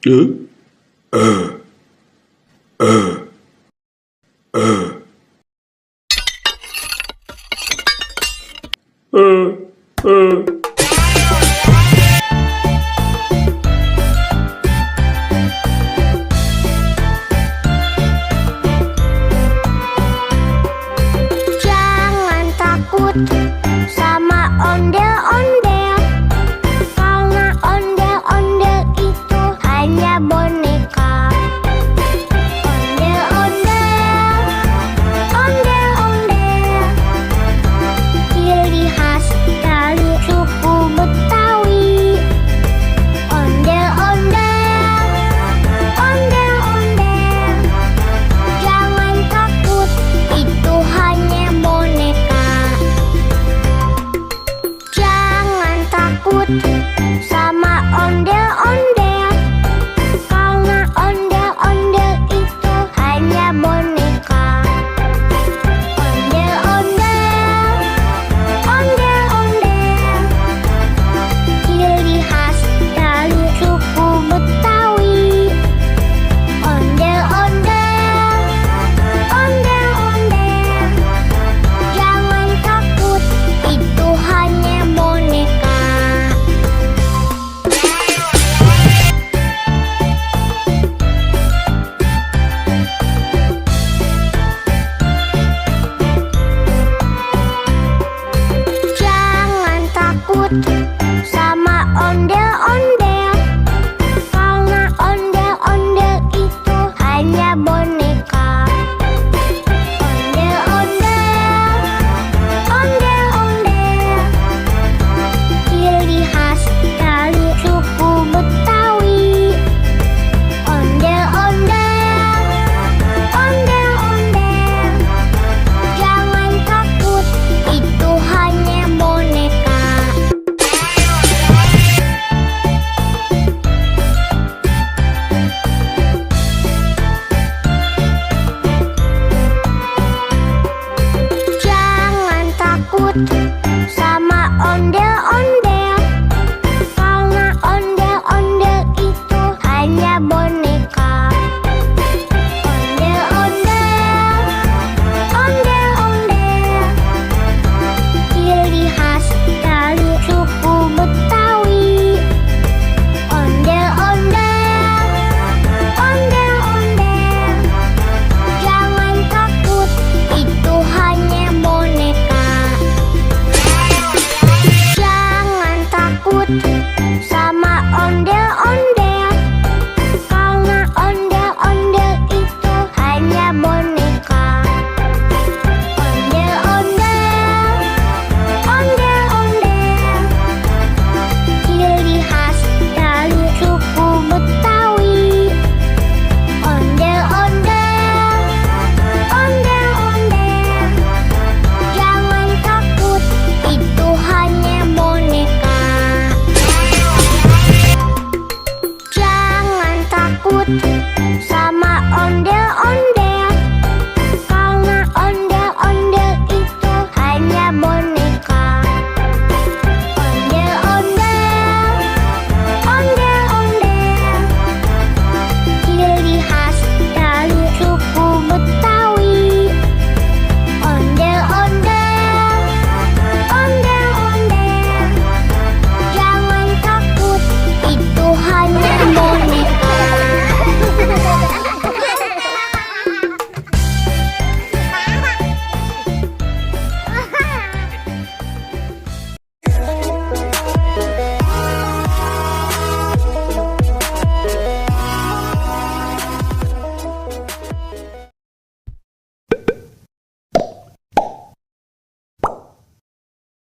Eh? Eh. Eh. Eh. Eh. Jangan takut sama ondel-ondel, karena ondel-ondel itu hanya boneka. Ondel-ondel, ondel-ondel, ciri khas dari suku Betawi. Ondel-ondel, ondel-ondel, jangan takut, itu hanya boneka. Jangan takut sama ondel-ondel, karena ondel-ondel itu hanya boneka. Ondel-ondel, ondel-ondel, ciri khas dari suku Betawi. Ondel-ondel, ondel-ondel, jangan takut, itu hanya boneka. Jangan takut sama ondel-ondel, karena ondel-ondel itu hanya boneka. Ondel-ondel, ondel-ondel, ciri khas dari suku Betawi. Ondel-ondel, ondel-ondel, jangan takut, itu hanya boneka. Jangan takut sama ondel-ondel,